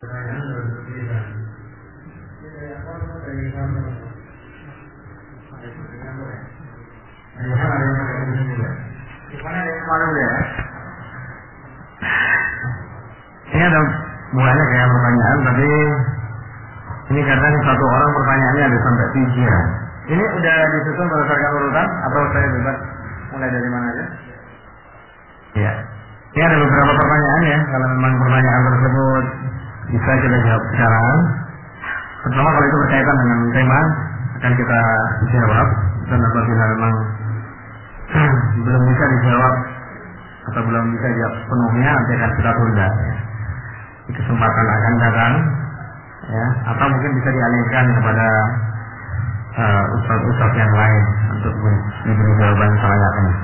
Ini ada banyak ya pertanyaan, tapi ini kadang satu orang pertanyaannya ada sampai 3. Ini udah disusun berdasarkan urutan atau saya bebas mulai dari mana aja? Ya. Ini ada beberapa pertanyaan ya. Kalau memang pertanyaan tersebut bisa kita jawab sekarang. Pertama kalau itu berkaitan dengan tema akan kita jawab. Dan apabila memang belum bisa dijawab atau belum bisa jawab sepenuhnya, nanti akan kita tunda. Ya. Di kesempatan akan datang, ya. Atau mungkin bisa dialihkan kepada ustadz-ustadz yang lain untuk diberi jawaban selayaknya.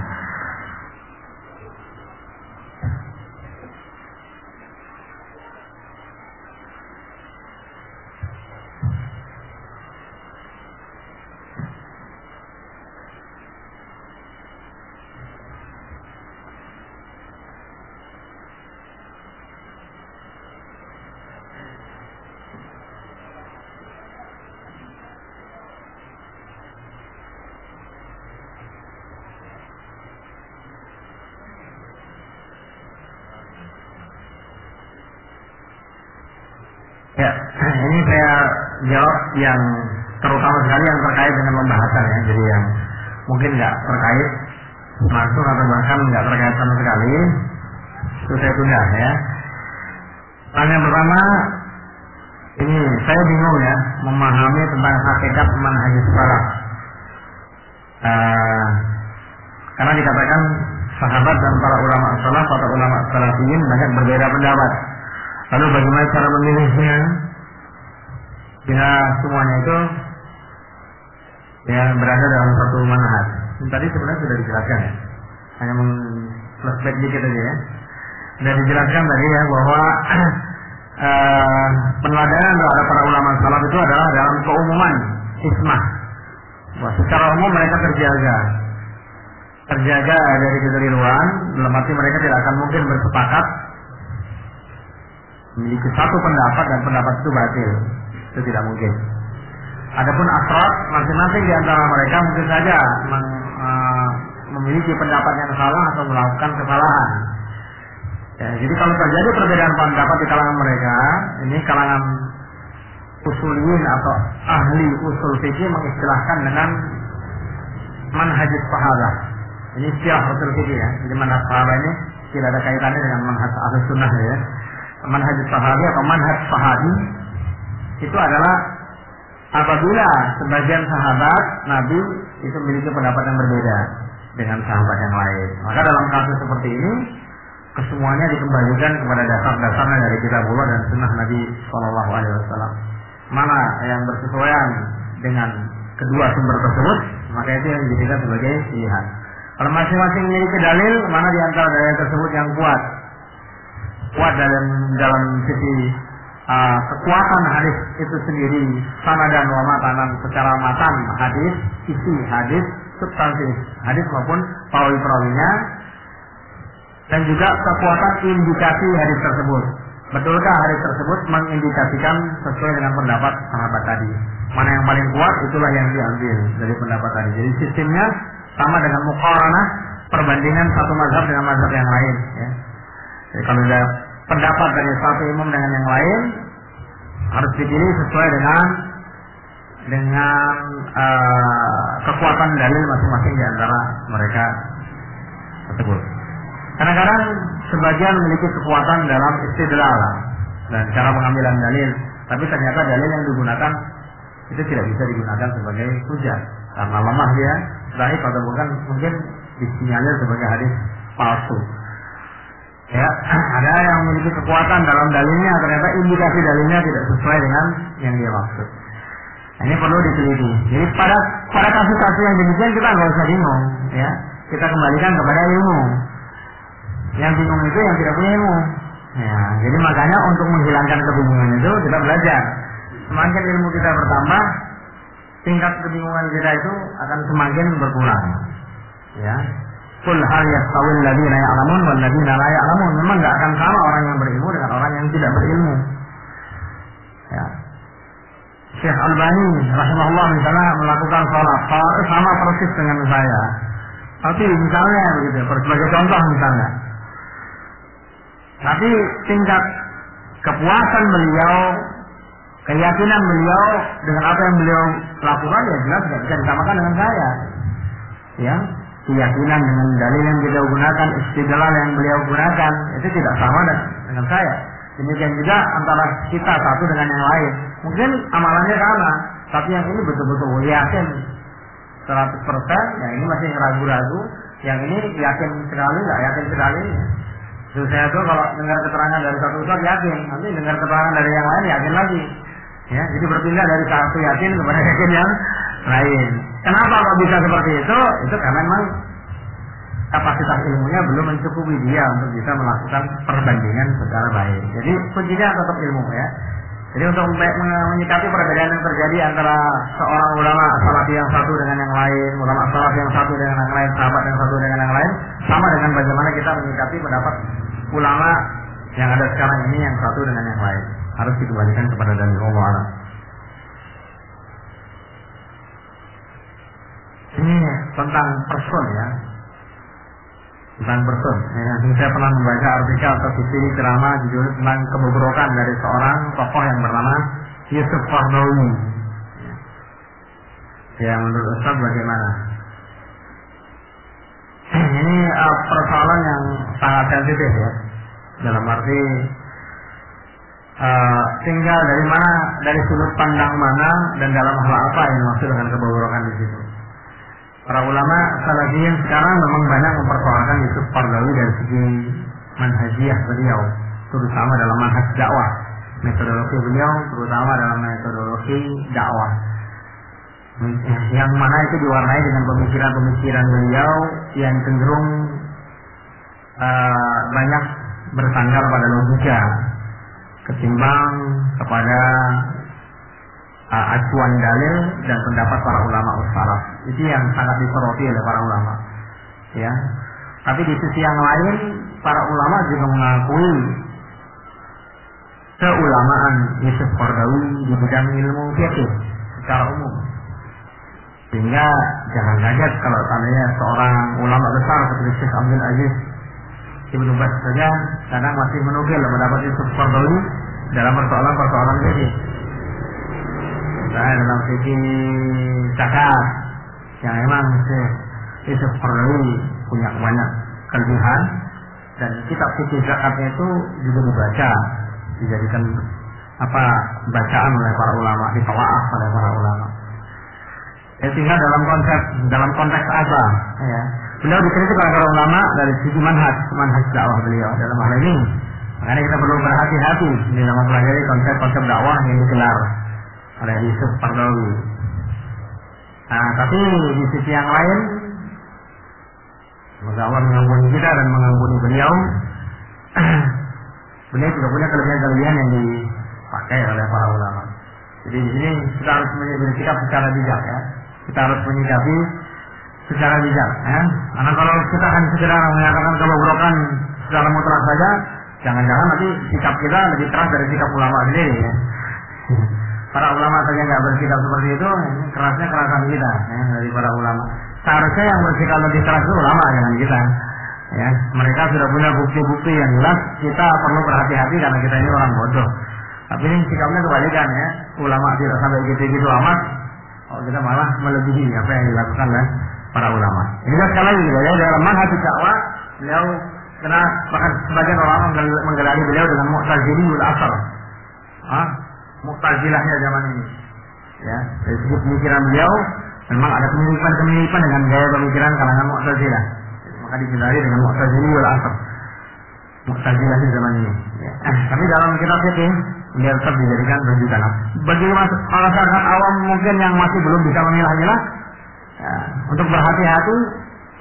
Ya, ini saya jawab yang terutama sekali yang terkait dengan pembahasan ya. Jadi yang mungkin nggak terkait langsung atau bahkan nggak terkait sama sekali, itu saya tunda ya. Pertanyaan pertama, ini saya bingung ya memahami tentang hakikat manhajus salaf. Karena dikatakan sahabat dan para ulama salaf atau ulama salafiyin banyak berbeda pendapat. Lalu bagaimana cara memilihnya? Bila semuanya itu ya berada dalam satu manhaj. Tadi sebenarnya sudah dijelaskan ya. Hanya flashback dikit aja ya. Sudah dijelaskan tadi ya bahwa peneladanan terhadap para ulama salaf itu adalah dalam keumuman ismah. Bahwa secara umum mereka terjaga dari kekeliruan, dalam arti mereka tidak akan mungkin bersepakat memiliki satu pendapat dan pendapat itu batil, itu tidak mungkin. Adapun afrad masing-masing di antara mereka mungkin saja memiliki pendapat yang salah atau melakukan kesalahan. Ya, jadi kalau terjadi perbedaan pendapat di kalangan mereka, ini kalangan usuliyin atau ahli usul fikih mengistilahkan dengan manhajus sahabah. Ini istilah usul fikih ya. Jadi manhaj sahabah ini tidak ada kaitannya dengan manhaj ahlus sunnah ya. Manhajus sahabi atau manhaj sahabi itu adalah apabila sebagian sahabat Nabi itu memiliki pendapat yang berbeda dengan sahabat yang lain, maka dalam kasus seperti ini kesemuanya dikembalikan kepada dasar-dasarnya dari kitabullah dan sunnah Nabi Shallallahu Alaihi Wasallam. Mana yang bersesuaian dengan kedua sumber tersebut, maka itu yang dijadikan sebagai pilihan. Kalau masing-masing memiliki dalil, mana di antara dalil tersebut yang kuat dalam sisi kekuatan hadis itu sendiri, sanadan wa matanan, secara matan hadis, isi hadis, substansi hadis maupun perawi-perawinya, dan juga kekuatan indikasi hadis tersebut. Betulkah hadis tersebut mengindikasikan sesuai dengan pendapat sahabat tadi? Mana yang paling kuat, itulah yang diambil dari pendapat tadi. Jadi sistemnya sama dengan muqaranah, perbandingan satu mazhab dengan mazhab yang lain ya. Jadi kalau ada pendapat dari satu imam dengan yang lain, harus dipilih sesuai dengan kekuatan dalil masing-masing di antara mereka tersebut. Kadang-kadang sebagian memiliki kekuatan dalam istidlal dan cara pengambilan dalil, tapi ternyata dalil yang digunakan itu tidak bisa digunakan sebagai hujah karena lemah dia, dhaif atau bukan mungkin disinyalir sebagai hadis palsu. Ya, ada yang memiliki kekuatan dalam dalilnya, ternyata indikasi dalilnya tidak sesuai dengan yang dia maksud. Ini perlu diteliti. Jadi pada kasus-kasus yang demikian kita nggak usah bingung, ya. Kita kembalikan kepada ilmu. Yang bingung itu yang tidak punya ilmu. Ya, jadi makanya untuk menghilangkan kebingungan itu kita belajar. Semakin ilmu kita bertambah, tingkat kebingungan kita itu akan semakin berkurang. Ya. Qul hal yastawil ladzina ya'lamun wal ladzina la ya'lamun. Memang enggak akan sama orang yang berilmu dengan orang yang tidak berilmu. Syekh Albani rahimahullah misalnya melakukan sholat sama persis dengan saya. Tapi misalnya begitu, sebagai contoh misalnya. Tapi tingkat kepuasan beliau, keyakinan beliau dengan apa yang beliau lakukan ya jelas tidak bisa disamakan dengan saya. Ya, keyakinan dengan dalil yang beliau gunakan, istidlal yang beliau gunakan itu tidak sama dengan saya. Demikian juga antara kita satu dengan yang lain. Mungkin amalannya sama, tapi yang ini betul-betul yakin 100%, yang ini masih ragu-ragu, yang ini yakin sekali, nggak yakin sekali. Terus saya tuh kalau dengar keterangan dari satu ustaz yakin, nanti dengar keterangan dari yang lain yakin lagi. Ya, jadi berpindah dari satu yakin kepada yakin yang lain. Kenapa kok bisa seperti itu? Itu karena memang kapasitas ilmunya belum mencukupi dia untuk bisa melakukan perbandingan secara baik. Jadi kuncinya tetap ilmu ya. Jadi untuk menyikapi perbedaan yang terjadi antara seorang ulama salafi yang satu dengan yang lain, ulama salaf yang satu dengan yang lain, sahabat yang satu dengan yang lain, sama dengan bagaimana kita menyikapi pendapat ulama yang ada sekarang ini yang satu dengan yang lain. Harus dikembalikan kepada dalil Allah. Ini tentang person ya. Tentang person. Saya pernah membaca artikel atau visi ceramah judul tentang kebobrokan dari seorang tokoh yang bernama Yusuf Qaradawi. Ya, menurut Ustaz bagaimana? Ini persoalan yang sangat sensitif ya. Dalam arti tinggal dari mana, dari sudut pandang mana, dan dalam hal apa yang maksud dengan kebobrokan di situ. Para ulama salafiyin sekarang memang banyak mempersoalkan Yusuf Qaradawi dari segi manhajiyah beliau, terutama dalam manhaj dakwah, metodologi beliau, terutama dalam metodologi dakwah, yang mana itu diwarnai dengan pemikiran-pemikiran beliau yang cenderung banyak bersandar pada logika ketimbang kepada acuan dalil dan pendapat para ulama salaf. Itu yang sangat disoroti oleh para ulama. Ya. Tapi di sisi yang lain, para ulama juga mengakui keulamaan Yusuf Qaradawi di bidang ilmu fikih secara umum. Sehingga jangan kaget kalau seandainya seorang ulama besar seperti Syekh Abdul Aziz Ibnu Baz saja kadang masih menukil pendapat Yusuf Qaradawi dalam persoalan-persoalan fikih. Dalam fikih zakat yang memang Yusuf Qaradawi punya banyak kelebihan, dan kitab fikih zakatnya itu juga dibaca, dijadikan bacaan oleh para ulama, ditelaah oleh para ulama. Sehingga dalam konteks apa ya, beliau dikritik oleh para ulama dari sisi manhaj dakwah beliau dalam hal ini. Makanya kita perlu berhati-hati dalam mempelajari konsep-konsep dakwah yang digelar oleh Yusuf Qaradawi. Nah, tapi di sisi yang lain, semoga Allah mengampuni kita dan mengampuni beliau. Beliau juga punya kelebihan-kelebihan yang dipakai oleh para ulama. Jadi di sini kita harus bersikap secara bijak ya. Kita harus menyikapi secara bijak ya. Karena kalau kita hanya sekedar menyatakan kebobrokan secara mutlak saja, jangan-jangan nanti sikap kita lebih keras dari sikap ulama sendiri ya. Para ulama saja nggak bersikap seperti itu, kerasnya kerasan kita ya, dari para ulama. Seharusnya yang bersikap lebih keras itu ulama, jangan kita. Ya, mereka sudah punya bukti-bukti yang jelas. Kita perlu berhati-hati karena kita ini orang bodoh. Tapi ini sikapnya kebalikan ya. Ulama tidak sampai gitu-gitu amat. Oh, kita malah melebihi apa yang dilakukan oleh para ulama. Ini kan sekali lagi ya, dalam manhaj dakwah beliau kena, bahkan sebagian orang menggelari beliau dengan Mu'taziliyul asar. Mu'tazilahnya zaman ini. Ya, dari segi pemikiran beliau memang ada kemiripan dengan gaya pemikiran kalangan Mu'tazilah. Maka digelari dengan Mu'taziliyul asar. Mu'tazilah di zaman ini. Ya. Tapi dalam kitab fikih beliau tetap dijadikan rujukan. Bagi masyarakat awam mungkin yang masih belum bisa memilah-milah, ya, untuk berhati-hati,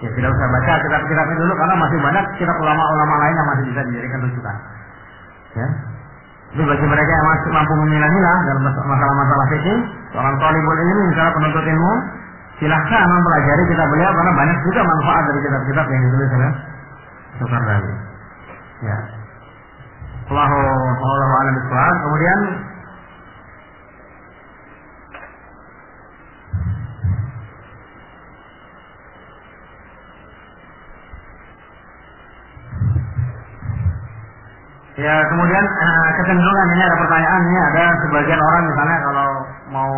ya tidak usah baca kitab-kitabnya dulu karena masih banyak kitab ulama-ulama lain yang masih bisa dijadikan rujukan. Ya. Jadi bagi mereka yang masih mampu memilah-milah dalam masalah-masalah fikih, seorang talibul ilmi misalnya penuntut ilmu, silahkan mempelajari kitab beliau karena banyak juga manfaat dari kitab-kitab yang ditulis oleh Yusuf Qaradawi. Ya. Allahu a'lam bishawab. Kemudian kemudian kecenderungan ini ada pertanyaan, ini ada sebagian orang misalnya kalau mau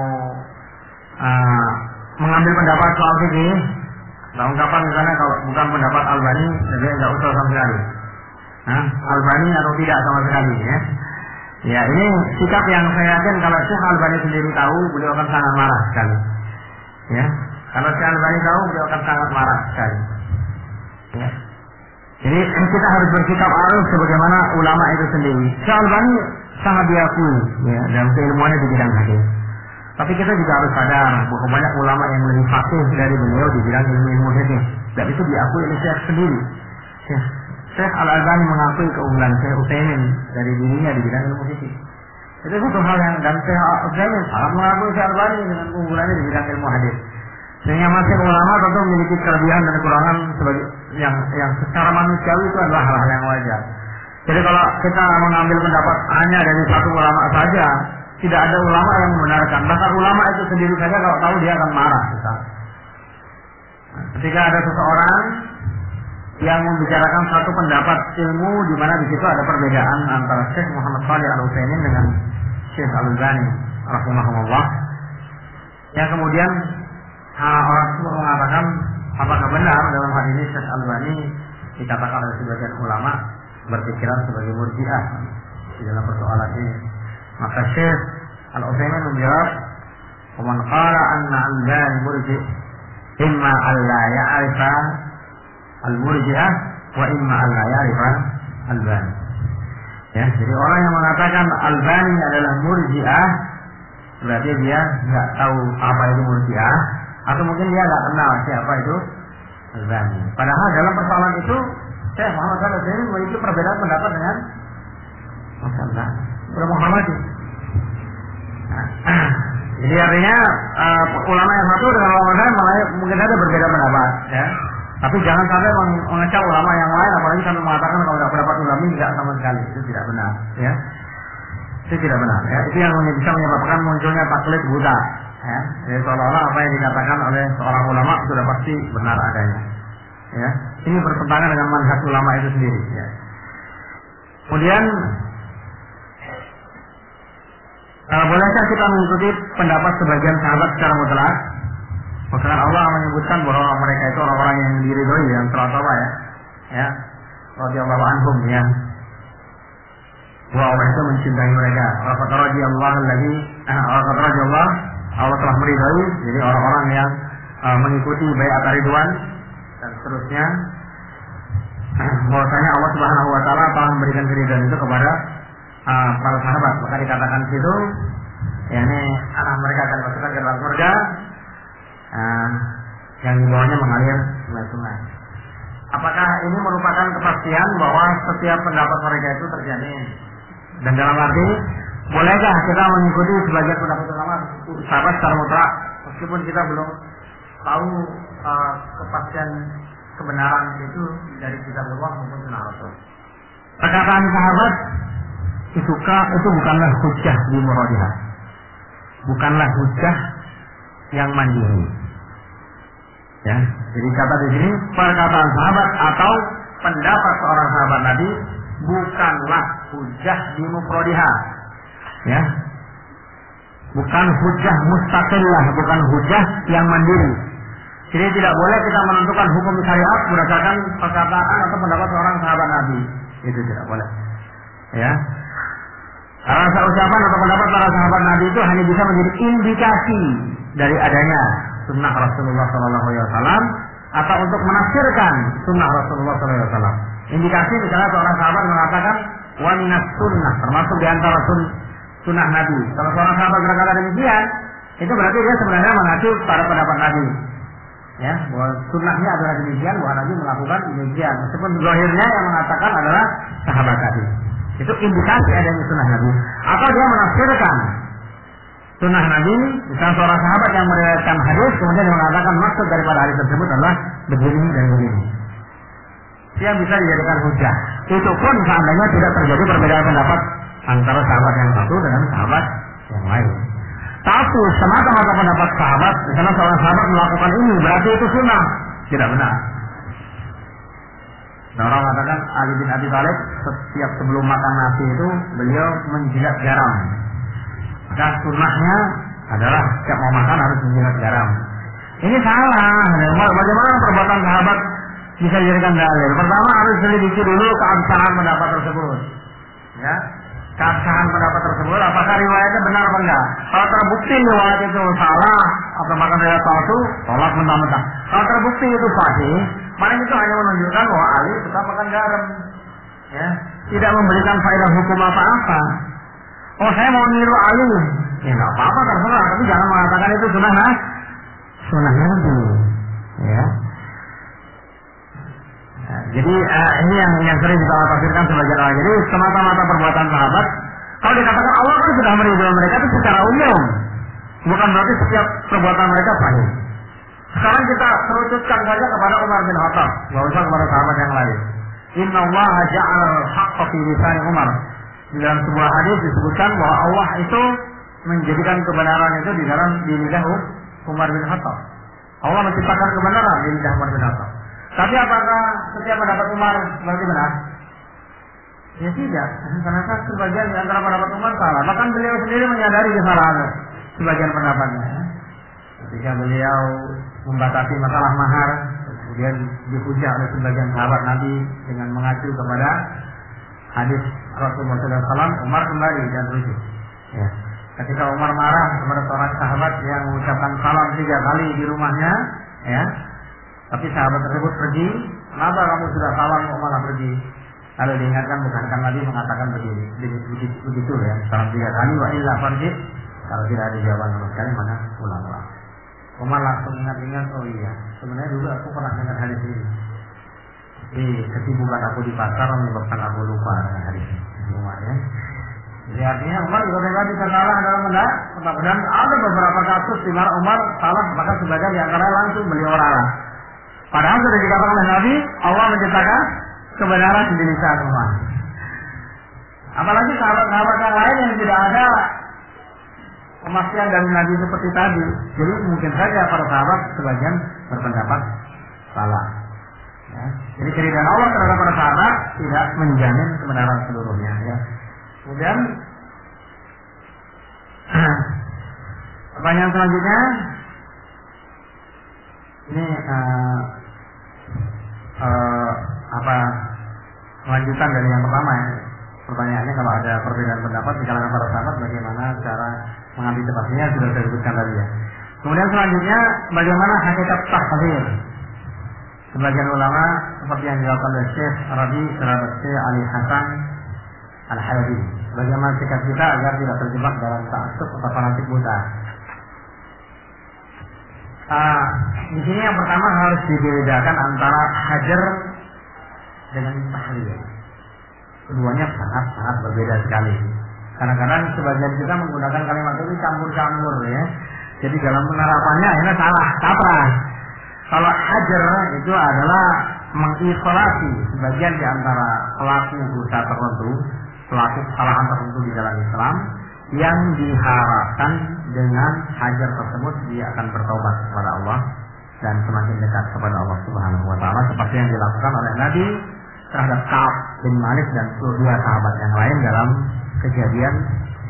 mengambil pendapat soal fikih, nah ungkapan misalnya kalau bukan pendapat Albani, jadi nggak usah sama sekali. Albani atau tidak sama sekali, ya. Ya, ini sikap yang saya yakin kalau Syekh Albani sendiri tahu, beliau akan sangat marah sekali. Ya, kalau Syekh Albani tahu, beliau akan sangat marah sekali. Ya. Jadi kita harus bersikap arif sebagaimana ulama itu sendiri. Syekh Albani sangat diakui, ya, dalam keilmuannya di bidang hadis. Tapi kita juga harus sadar bahwa banyak ulama yang lebih fasih dari beliau di bidang ilmu hadis. Dan itu diakui oleh Syekh sendiri. Syekh Al-Albani mengakui keunggulan Syekh Utsaimin dari dirinya di bidang ilmu fikih. Itu satu hal yang, dan Syekh Utsaimin sangat mengakui Syekh Al-Albani dengan keunggulannya di bidang ilmu hadis. Sehingga masing ulama tentu memiliki kelebihan dan kekurangan sebagai yang secara manusiawi itu adalah hal-hal yang wajar. Jadi kalau kita mengambil pendapat hanya dari satu ulama saja, tidak ada ulama yang membenarkan. Bahkan ulama itu sendiri saja kalau tahu dia akan marah. Ketika ada seseorang yang membicarakan satu pendapat ilmu di mana di situ ada perbedaan antara Syekh Muhammad Shalih Al-Utsaimin dengan Syekh Al-Albani rahimahullah, yang kemudian orang tersebut mengatakan apakah benar dalam hal ini Syekh Al-Albani dikatakan oleh sebagian ulama berpikiran sebagai murji'ah di dalam persoalan ini. Maka Syekh Al-Utsaimin menjawab, "Man qala anna al-Albani murji' imma alla ya'rifa al-murji'ah wa imma alla ya'rifa al-Albani." Ya, jadi orang yang mengatakan Albani adalah murji'ah berarti dia nggak tahu apa itu murji'ah, atau mungkin dia nggak kenal siapa itu Albani. Padahal dalam persoalan itu Syekh Muhammad Shalih Al-Utsaimin memiliki perbedaan pendapat dengan Muhammad. Jadi artinya ulama yang satu dengan ulama lain malah mungkin ada berbeda pendapat, ya. Tapi jangan sampai mengecam ulama yang lain, apalagi sampai mengatakan kalau tidak pendapat ulama enggak sama sekali, itu tidak benar, ya. Itu tidak benar, ya. Itu yang bisa menyebabkan munculnya taklid buta, ya. Jadi seolah-olah apa yang dikatakan oleh seorang ulama sudah pasti benar adanya, ya. Ini bertentangan dengan manhaj ulama itu sendiri, ya. Kemudian bolehkah kita mengikuti pendapat sebagian sahabat secara mutlak? Bahkan Allah menyebutkan bahwa mereka itu orang-orang yang diridhoi, yang terutama, ya, radhiyallahu anhum, ya. Bahwa Allah itu mencintai mereka. Allah telah meridhoi, jadi orang-orang yang mengikuti baiat ridwan dan seterusnya. Bahwasanya Allah Subhanahu wa taala telah memberikan keridhaan itu kepada para sahabat. Maka dikatakan situ, yakni mereka akan masukkan ke dalam surga yang di bawahnya mengalir sungai-sungai. Apakah ini merupakan kepastian bahwa setiap pendapat mereka itu terjamin? Dan dalam arti, bolehkah kita mengikuti sebagian pendapat ulama sahabat secara mutlak meskipun kita belum tahu kepastian kebenaran itu dari kitabullah maupun sunnah Rasul? Perkataan sahabat itu bukanlah hujjah di muradihah, bukanlah hujjah yang mandiri, ya. Jadi kata di sini perkataan sahabat atau pendapat seorang sahabat Nabi bukanlah hujjah di mufradihah, ya. Bukan hujjah mustaqillah, bukan hujjah yang mandiri. Jadi tidak boleh kita menentukan hukum syariat berdasarkan perkataan atau pendapat seorang sahabat Nabi. Itu tidak boleh, ya. Rasa ucapan atau pendapat para sahabat Nabi itu hanya bisa menjadi indikasi dari adanya sunnah Rasulullah SAW atau untuk menafsirkan sunnah Rasulullah SAW. Indikasi misalnya seorang sahabat mengatakan wa minas sunnah, termasuk di antara sunnah Nabi. Kalau seorang sahabat berkata demikian, itu berarti dia sebenarnya mengacu pada pendapat Nabi, ya, bahwa sunnahnya adalah demikian, bahwa Nabi melakukan demikian. Meskipun zahirnya yang mengatakan adalah sahabat tadi. Itu indikasi adanya sunnah Nabi. Atau dia menafsirkan sunnah Nabi, misalnya seorang sahabat yang meriwayatkan hadis kemudian dia mengatakan maksud daripada hadis tersebut adalah begini dan begini. Yang bisa dijadikan hujjah. Itu pun seandainya tidak terjadi perbedaan pendapat antara sahabat yang satu dengan sahabat yang lain. Tapi semata-mata pendapat sahabat, misalnya seorang sahabat melakukan ini berarti itu sunnah, tidak benar. Nah, orang mengatakan Ali bin Abi Thalib setiap sebelum makan nasi itu beliau menjilat garam. Maka sunnahnya adalah setiap mau makan harus menjilat garam. Ini salah. Bagaimana perbuatan sahabat bisa dijadikan dalil? Pertama harus selidiki dulu keabsahan pendapat tersebut. Ya, keabsahan pendapat tersebut, apakah riwayatnya benar apa enggak? Kalau terbukti riwayat itu salah atau bahkan riwayat palsu, tolak mentah-mentah. Kalau terbukti itu sahih, maka itu hanya menunjukkan bahwa Ali tetap makan garam. Ya, tidak memberikan faedah hukum apa-apa. Oh, saya mau niru Ali, ya nggak apa-apa terserah, tapi jangan mengatakan itu sunnah Nabi. Ya. Jadi ini yang sering kita tafsirkan sebagian orang. Jadi semata-mata perbuatan sahabat, kalau dikatakan Allah kan sudah meridhoi mereka itu secara umum, bukan berarti setiap perbuatan mereka sahih. Sekarang kita kerucutkan saja kepada Umar bin Khattab, nggak usah kepada sahabat yang lain. Inna Allah ja'al haqqa fi lisan Umar. Di dalam sebuah hadis disebutkan bahwa Allah itu menjadikan kebenaran itu di dalam lidah Umar bin Khattab. Allah menciptakan kebenaran di lidah Umar bin Khattab. Tapi apakah setiap pendapat Umar berarti benar? Ya tidak, karena sebagian di antara pendapat Umar salah. Bahkan beliau sendiri menyadari kesalahan sebagian pendapatnya. Ketika beliau membatasi masalah mahar, kemudian dihujah oleh sebagian sahabat Nabi dengan mengacu kepada hadis Rasulullah SAW, Umar kembali dan rujuk. Ya. Ketika Umar marah kepada seorang sahabat yang mengucapkan salam 3 kali di rumahnya, ya. Tapi sahabat tersebut pergi, kenapa kamu sudah salam kok malah pergi? Lalu diingatkan, bukankah Nabi mengatakan begini, begitu ya, salam 3 kali, wa illa farji. Kalau tidak ada jawaban sama sekali, maka pulanglah. Umar langsung ingat-ingat, oh iya, sebenarnya dulu aku pernah dengar hadis ini. Jadi kesibukan aku di pasar menyebabkan aku lupa dengan hadis ini. Umar ya. Jadi artinya Umar juga tadi salah dalam pendapat. Dan ada beberapa kasus di mana Umar salah, bahkan sebagian di antara langsung beliau ralah. Padahal sudah dikatakan oleh Nabi, Allah menciptakan kebenaran di lisan Umar. Apalagi sahabat-sahabat yang lain yang tidak ada pemastian dari Nabi seperti tadi. Jadi mungkin saja para sahabat sebagian berpendapat salah. Ya. Jadi keridhaan Allah terhadap para sahabat tidak menjamin kebenaran seluruhnya. Ya. Kemudian pertanyaan selanjutnya, ini kelanjutan dari yang pertama ya. Pertanyaannya, kalau ada perbedaan pendapat di kalangan para sahabat, bagaimana cara mengantisipasinya, sudah saya sebutkan tadi ya. Kemudian selanjutnya, bagaimana hakikat tahzir? Sebagian ulama seperti yang dilakukan oleh Syekh Rabi terhadap Syekh Ali Hasan Al-Halabi, bagaimana sikap kita agar tidak terjebak dalam ta'assub atau fanatik buta? Di sini yang pertama harus dibedakan antara hajar dengan tahlil. Keduanya sangat berbeda sekali. Kadang-kadang sebagian kita menggunakan kalimat itu campur-campur ya. Jadi dalam penerapannya akhirnya salah, kaprah. Kalau hajar itu adalah mengisolasi sebagian di antara pelaku dosa tertentu, pelaku kesalahan tertentu di dalam Islam, yang diharapkan dengan hajar tersebut dia akan bertobat kepada Allah dan semakin dekat kepada Allah Subhanahu wa taala, seperti yang dilakukan oleh Nabi terhadap Ka'ab bin Malik dan 2 sahabat yang lain dalam kejadian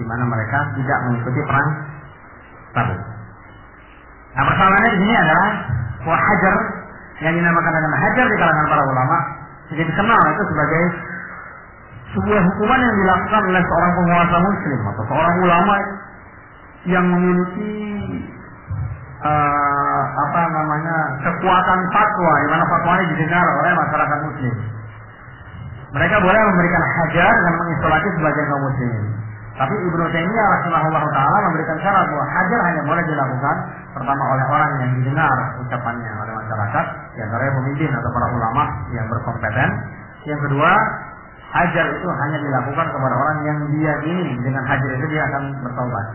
di mana mereka tidak mengikuti perang Tabuk. Nah, persoalannya di sini adalah bahwa hajar yang dinamakan dengan hajar di kalangan para ulama jadi dikenal itu sebagai sebuah hukuman yang dilakukan oleh seorang penguasa muslim atau seorang ulama yang memiliki kekuatan fatwa, di mana fatwanya didengar oleh masyarakat muslim. Mereka boleh memberikan hajar dan mengisolasi sebagian kaum muslimin. Tapi Ibnu Taimiyah rahimahullah taala memberikan syarat bahwa hajar hanya boleh dilakukan pertama oleh orang yang didengar ucapannya oleh masyarakat, di antaranya pemimpin atau para ulama yang berkompeten. Yang kedua, hajar itu hanya dilakukan kepada orang yang diyakini dengan hajar itu dia akan bertobat.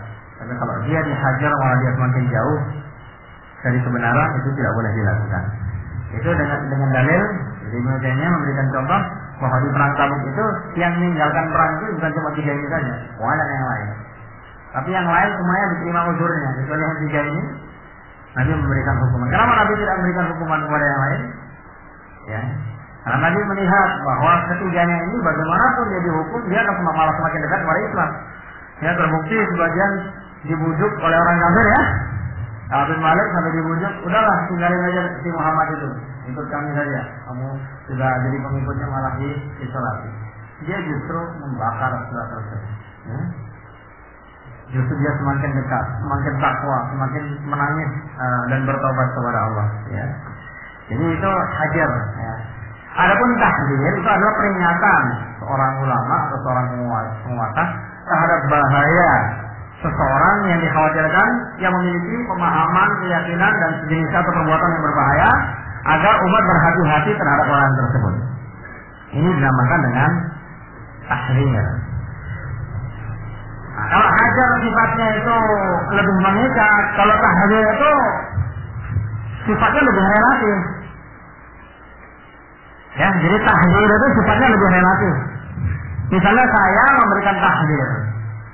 Tapi kalau dia dihajar malah dia semakin jauh dari kebenaran, itu tidak boleh dilakukan. Itu dengan dalil, jadi Ibnu Taimiyah memberikan contoh bahwa di perang Tabuk itu yang meninggalkan perang itu bukan cuma 3 ini saja, banyak yang lain. Tapi yang lain semuanya diterima uzurnya, kecuali yang 3 ini Nabi memberikan hukuman. Kenapa Nabi tidak memberikan hukuman kepada yang lain? Ya, Karena Nabi melihat bahwa ketiganya ini bagaimanapun dia dihukum, dia akan malah semakin dekat kepada Islam. Ya, terbukti sebagian dibujuk oleh orang kafir ya. Ka'ab bin Malik sampai dibujuk, udahlah tinggalin aja si Muhammad itu, ikut kami saja. Kamu sudah jadi pengikutnya malah diisolasi. Dia justru membakar surat tersebut. Ya. Justru dia semakin dekat, semakin takwa, semakin menangis dan bertobat kepada Allah. Ya. Jadi itu hajar. Ya. Adapun tahdzir itu adalah peringatan seorang ulama atau seorang penguasa terhadap bahaya seseorang yang dikhawatirkan yang memiliki pemahaman, keyakinan dan sejenis atau perbuatan yang berbahaya agar umat berhati-hati terhadap orang tersebut. Ini dinamakan dengan tahdzir. Nah, kalau hajar sifatnya itu lebih mengikat, kalau tahdzir itu sifatnya lebih relatif. Ya, jadi tahdzir itu sifatnya lebih relatif. Misalnya saya memberikan tahdzir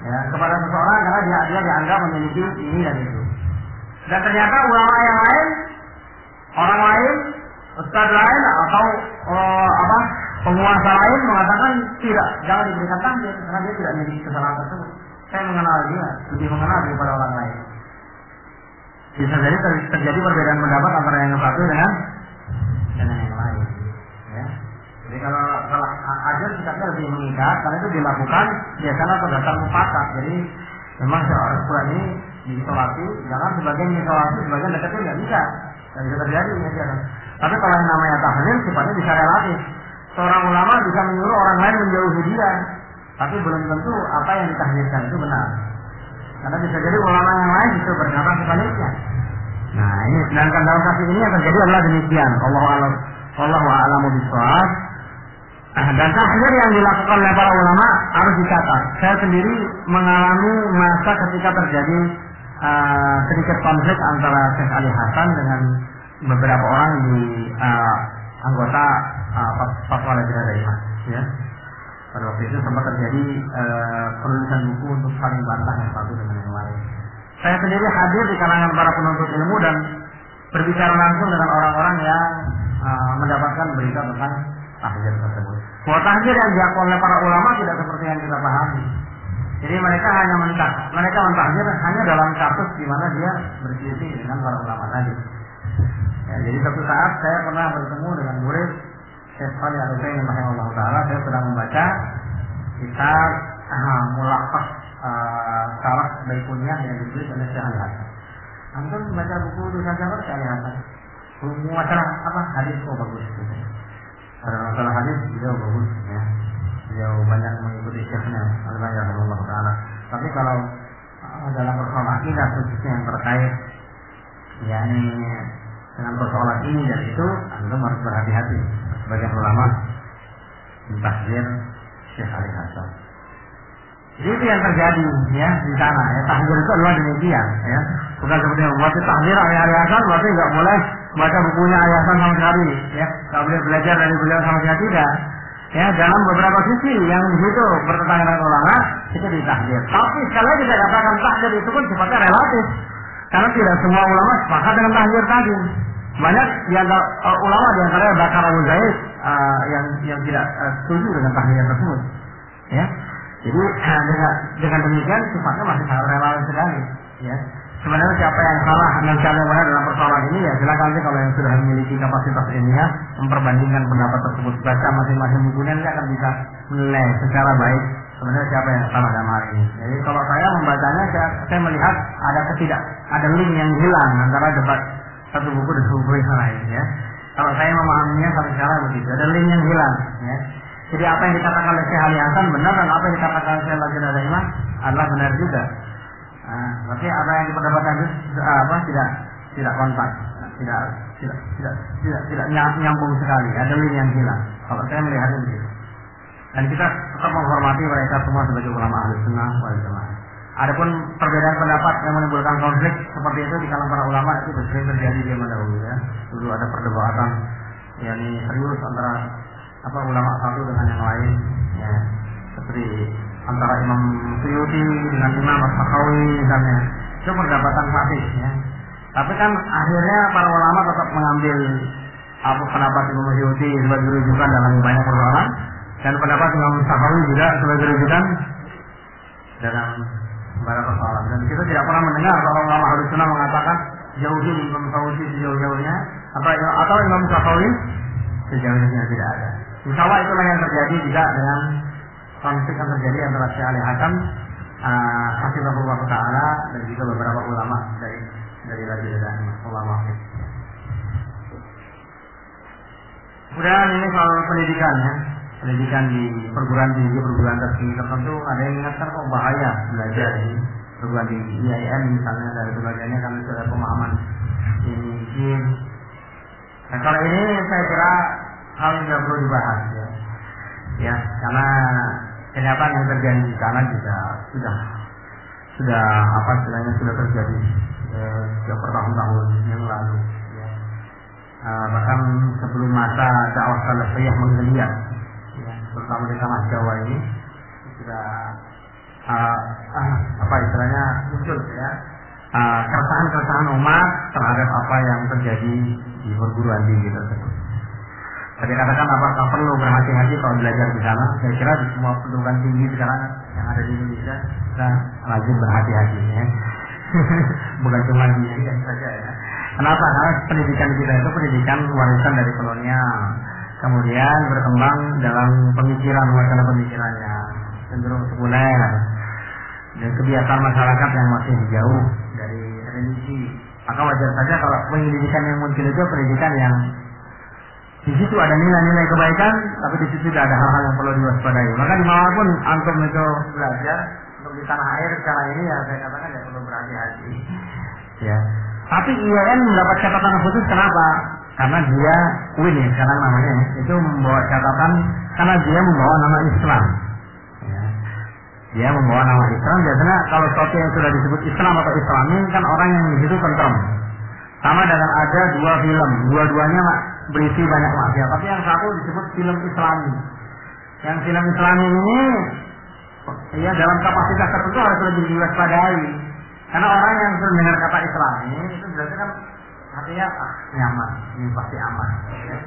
ya, kepada seseorang karena dia dianggap memiliki ini dan itu. Dan ternyata ulama yang lain, orang lain, ustaz lain atau penguasa lain mengatakan tidak, jangan diberikan tahdzir karena dia tidak memiliki kesalahan tersebut. Saya mengenal dia, lebih mengenal daripada orang lain. Bisa jadi terjadi perbedaan pendapat antara yang satu dengan yang lain. Ya. Jadi kalau ajar sikapnya lebih mengikat, karena itu dilakukan biasanya berdasar mufakat. Jadi memang seorang Quran ini diisolasi, jangan sebagian diisolasi, sebagian dekatnya nggak bisa, nggak bisa terjadi ya. Tapi kalau yang namanya tahdzir sifatnya bisa relatif. Seorang ulama bisa menyuruh orang lain menjauhi dia, tapi belum tentu apa yang ditahdzirkan itu benar. Karena bisa jadi ulama yang lain itu berkata sebaliknya. Nah ini sedangkan dalam kasus ini yang terjadi adalah demikian. Wallahu a'lamu bishawab. Dan tahdzir yang dilakukan oleh para ulama harus dicatat. Saya sendiri mengalami masa ketika terjadi sedikit konflik antara Syekh Ali Hasan dengan beberapa orang di anggota Fatwa Lajnah Daimah. Ya. Pada waktu itu sempat terjadi penulisan buku untuk saling bantah yang satu dengan yang lain. Saya sendiri hadir di kalangan para penuntut ilmu dan berbicara langsung dengan orang-orang yang mendapatkan berita tentang tahdzir tersebut. Bahwa tahdzir yang diakui oleh para ulama tidak seperti yang kita pahami. Jadi mereka hanya mentahdzir hanya dalam kasus di mana dia berselisih dengan para ulama tadi. Ya, jadi suatu saat saya pernah bertemu dengan murid Syekh Shalih Al-Utsaimin rahimahullah taala. Saya sedang membaca kitab Mulaqas Syarah Baikunyah yang ditulis oleh Syekh Ali Hasan. Antum membaca buku tulisan siapa? Syekh Ali Hasan. Masalah apa? Hadis bagus. Pada masalah hadis beliau bagus ya. Beliau banyak mengikuti syekhnya Al-Albani rahimahullah taala. Tapi kalau dalam persoalan akidah khususnya yang terkait yakni dengan persoalan ini dan itu, antum harus berhati-hati. Sebagian ulama mentahdzir Syekh Ali Hasan. Jadi itu yang terjadi ya di sana ya. Tahdzir itu adalah demikian ya. Bukan seperti yang membuat tahdzir Ali Hasan berarti nggak boleh baca bukunya Ali Hasan sama sekali ya. Nggak boleh belajar dari beliau sama sekali, tidak. Ya, dalam beberapa sisi yang di situ bertentangan dengan ulama itu ditahdzir. Tapi sekali lagi kita katakan tahdzir itu pun sifatnya relatif. Karena tidak semua ulama sepakat dengan tahdzir tadi. Banyak di antara ulama di antaranya Bakar Abu Zaid yang tidak setuju dengan tahdzir tersebut. Ya. Jadi dengan demikian sifatnya masih sangat relatif sekali. Ya. Sebenarnya siapa yang salah dan siapa yang benar dalam persoalan ini ya silakan nanti kalau yang sudah memiliki kapasitas ilmiah memperbandingkan pendapat tersebut, baca masing-masing bukunya, nanti akan bisa menilai secara baik sebenarnya siapa yang salah dalam hal ini. Jadi kalau saya membacanya saya melihat ada link yang hilang antara debat satu buku dan buku yang lain ya. Kalau saya memahaminya sampai sekarang begitu, ada link yang hilang ya. Jadi apa yang dikatakan oleh Syekh Ali Hasan benar dan apa yang dikatakan oleh Syekh Lajnah Daimah adalah benar juga. Tapi apa yang diperdapatkan itu tidak kontak, tidak nyambung sekali. Ada link yang hilang. Kalau saya melihatnya begitu. Dan kita tetap menghormati mereka semua sebagai ulama ahli sunnah wal jamaah. Adapun perbedaan pendapat yang menimbulkan konflik seperti itu di kalangan para ulama itu sering terjadi di zaman dahulu ya. Dulu ada perdebatan yakni serius antara ulama satu dengan yang lain ya. Seperti antara Imam Suyuti dengan Imam As-Sakhawi misalnya. Itu perdebatan klasik ya. Tapi kan akhirnya para ulama tetap mengambil apa pendapat Imam Masyuti sebagai rujukan dalam banyak persoalan, dan pendapat Imam Syafi'i juga sebagai rujukan dalam beberapa persoalan. Dan kita tidak pernah mendengar kalau ulama Ahlus Sunnah mengatakan jauhi Imam Fauzi sejauh-jauhnya atau Imam Syafi'i sejauh-jauhnya, tidak ada. Insya Allah itulah yang terjadi juga dengan konflik yang terjadi antara Syekh Ali Hakam Hafizahullah Ta'ala dan juga beberapa ulama dari Lajnah ulama. Kemudian ini soal pendidikan ya. Pendidikan di perguruan tinggi, perguruan tinggi tertentu ada yang ingatkan kok bahaya belajar di perguruan tinggi IAIN misalnya, dari sebagainya karena sudah pemahaman ini. Nah kalau ini saya kira hal yang tidak perlu dibahas ya, karena kenyataan yang terjadi di sana juga sudah apa istilahnya sudah terjadi sejak bertahun-tahun yang lalu. Bahkan sebelum masa dakwah salafiyah menggeliat, terutama di tanah Jawa ini sudah apa istilahnya muncul ya keresahan umat terhadap apa yang terjadi di perguruan tinggi tersebut. Tadi katakan apakah perlu berhati-hati kalau belajar di sana? Saya kira di semua perguruan tinggi sekarang yang ada di Indonesia kita wajib berhati-hati ya. Bukan cuma di IAIN saja ya. Kenapa? Karena pendidikan kita itu pendidikan warisan dari kolonial, kemudian berkembang dalam pemikiran, wacana pemikirannya cenderung sekuler, dan kebiasaan masyarakat yang masih jauh dari religi. Maka wajar saja kalau pendidikan yang muncul itu pendidikan yang di situ ada nilai-nilai kebaikan, tapi di situ tidak ada hal-hal yang perlu diwaspadai. Maka dimanapun antum itu belajar untuk di tanah air sekarang ini ya saya katakan ya perlu berhati-hati. Ya. Tapi IAIN mendapat catatan khusus kenapa? Karena dia UIN ya sekarang namanya itu membawa catatan karena dia membawa nama Islam. Ya. Dia membawa nama Islam. Biasanya kalau sesuatu yang sudah disebut Islam atau Islami kan orang yang di situ tentrem. Sama dengan ada dua film, dua-duanya berisi banyak maksiat. Tapi yang satu disebut film Islami. Yang film Islami ini ya dalam kapasitas tertentu harus lebih diwaspadai. Karena orang yang mendengar kata Islami itu berarti kan hatinya nyaman, ini pasti aman. Ya.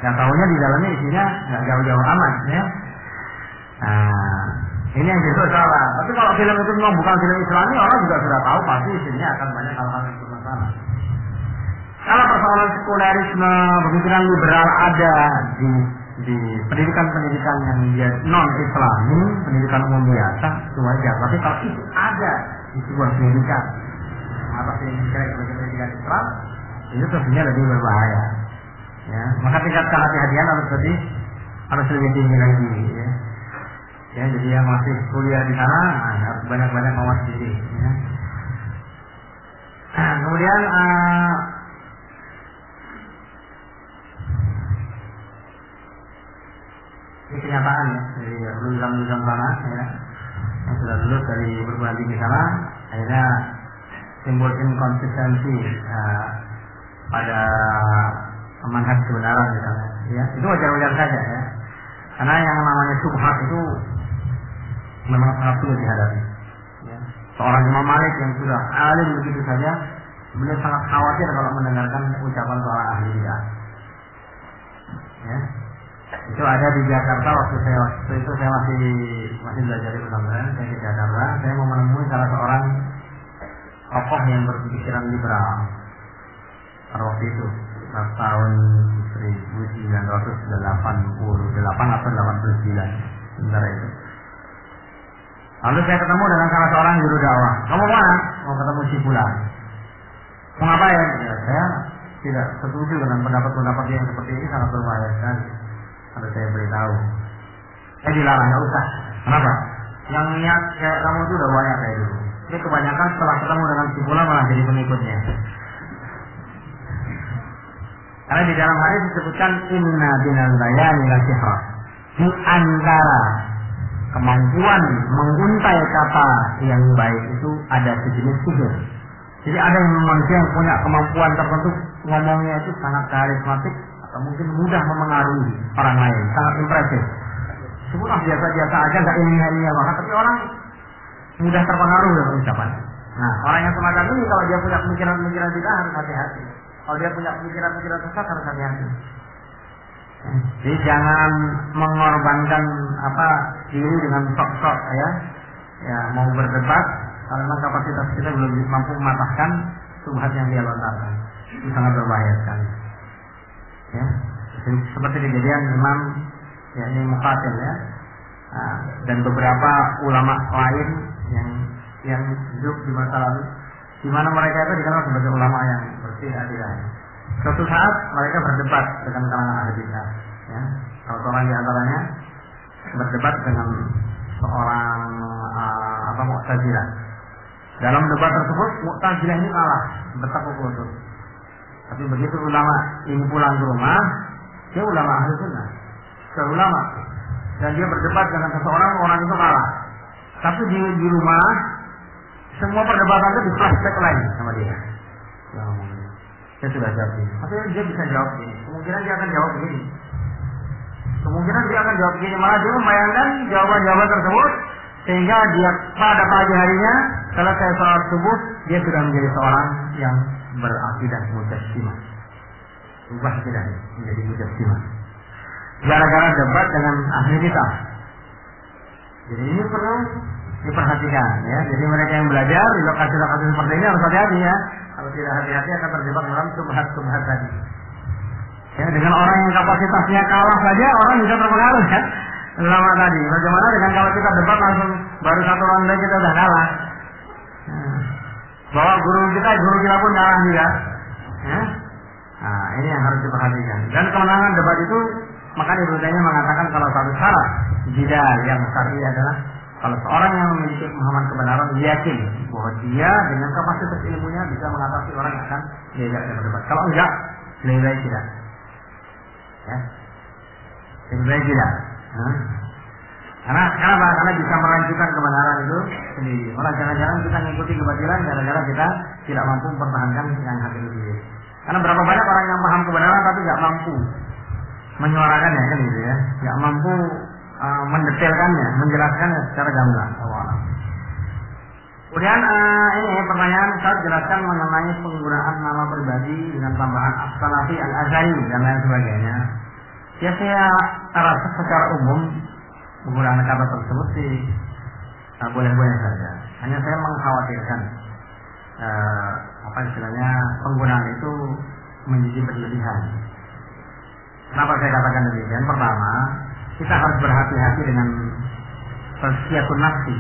Yang tahunya di dalamnya isinya nggak jauh-jauh aman. Ya. Nah, ini yang justru salah. Tapi kalau film itu memang bukan film Islami, orang juga sudah tahu pasti isinya akan banyak hal-hal yang bermasalah. Kalau persoalan sekulerisme, pemikiran liberal ada di pendidikan-pendidikan yang dia non-Islami, pendidikan umum biasa, itu wajar. Tapi kalau itu ada di sebuah pendidikan atas yang sebagai pendidikan Islam, itu tentunya lebih berbahaya. Ya, maka tingkat kehati-hatian harus lebih tinggi lagi. Ya. Ya, jadi yang masih kuliah di sana harus banyak-banyak mawas diri. Ya. Kemudian ini kenyataan ya dari lulusan sana ya. Yang sudah lulus dari perguruan tinggi sana akhirnya timbul inkonsistensi pada manhaj kebenaran misalnya ya, itu wajar-wajar saja ya, karena yang namanya subhat itu memang sangat sulit dihadapi ya. Seorang Imam Malik yang sudah alim begitu saja beliau sangat khawatir kalau mendengarkan ucapan seorang ahli bidah ya. Itu ada di Jakarta waktu itu saya masih belajar di pesantren. Saya di Jakarta, saya mau menemui salah seorang tokoh yang berpikiran liberal pada waktu itu tahun 1988 atau 89 sementara itu. Lalu saya ketemu dengan salah seorang juru dakwah. Kamu mana? Mau ketemu si Fulan. Mau ngapain? Ya, saya tidak setuju dengan pendapat-pendapat yang seperti ini, sangat berbahaya sekali. Harus saya beritahu. Saya dilarang, nggak usah. Kenapa? Yang niat kayak kamu itu udah banyak kayak dulu. Jadi kebanyakan setelah ketemu dengan si Fulan malah jadi pengikutnya. Karena di dalam hadis disebutkan inna binal bayani la sihra. Di antara kemampuan menguntai kata yang baik itu ada sejenis sihir. Jadi ada yang manusia yang punya kemampuan tertentu ngomongnya itu sangat karismatik atau mungkin mudah memengaruhi orang lain, sangat impresif. Sebenarnya biasa-biasa aja, nggak ilmiah banget, tapi orang mudah terpengaruh dengan ucapannya. Nah, orang yang semacam ini kalau dia punya pemikiran-pemikiran kita harus hati-hati. Kalau dia punya pikiran-pikiran sesat harus hati-hati. Jadi jangan mengorbankan diri dengan sok-sok ya mau berdebat kalau memang kapasitas kita belum mampu mematahkan subhat yang dia lontarkan. Itu sangat berbahaya sekali. Ya, seperti kejadian Imam ini Muqatil ya, dan beberapa ulama lain yang hidup di masa lalu, di mana mereka itu dikenal sebagai ulama yang bersih hati-hati. Suatu saat mereka berdebat dengan kalangan ahli bidah. Ya, kalau seorang di antaranya berdebat dengan seorang Mu'tazilah. Dalam debat tersebut Mu'tazilah ini kalah bertekuk lutut. Tapi begitu ulama ini pulang ke rumah, dia ulama ahli sunnah, ulama, dan dia berdebat dengan seseorang, orang itu kalah. Tapi di rumah semua perdebatan itu di flashback lagi sama dia. Saya sudah jawab ini. Tapi dia bisa jawab ini. Kemungkinan dia akan jawab begini. Malah dia membayangkan jawaban-jawaban tersebut, sehingga dia pada pagi harinya selesai sholat subuh, dia sudah menjadi seorang yang berakidah mujassimah. Ubah akidahnya menjadi mujassimah. Gara-gara debat dengan ahli kitab. Jadi ini perlu diperhatikan ya. Jadi mereka yang belajar di lokasi-lokasi seperti ini harus hati-hati ya. Kalau tidak hati-hati akan terjebak dalam subhat-subhat tadi. Ya, dengan orang yang kapasitasnya kalah saja orang bisa terpengaruh ya. Ulama tadi. Bagaimana dengan kalau kita debat langsung baru satu ronde kita sudah kalah. Bahwa guru kita pun kalah juga. Ya. Nah, ini yang harus diperhatikan. Dan kemenangan debat itu, maka Ibnu mengatakan kalau satu syarat jidal yang syar'i adalah kalau seorang yang memiliki pemahaman kebenaran yakin bahwa dia dengan kapasitas ilmunya bisa mengatasi orang yang akan diajak berdebat. Kalau enggak, lebih baik tidak. Ya, lebih baik tidak. Karena bisa merancukan kebenaran itu sendiri. Malah jangan-jangan kita mengikuti kebatilan gara-gara kita tidak mampu mempertahankan yang hak itu sendiri. Karena berapa banyak orang yang paham kebenaran tapi nggak mampu menyuarakannya kan gitu ya, nggak mampu mendetailkannya, menjelaskannya secara gamblang. Kemudian ini pertanyaan saya jelaskan mengenai penggunaan nama pribadi dengan tambahan as-salafi, al-azhari dan lain sebagainya. Ya saya rasa secara umum penggunaan kata tersebut sih boleh-boleh saja. Hanya saya mengkhawatirkan istilahnya penggunaan itu menjadi berlebihan. Kenapa saya katakan demikian? Pertama, kita harus berhati-hati dengan tazkiyatun nafsi,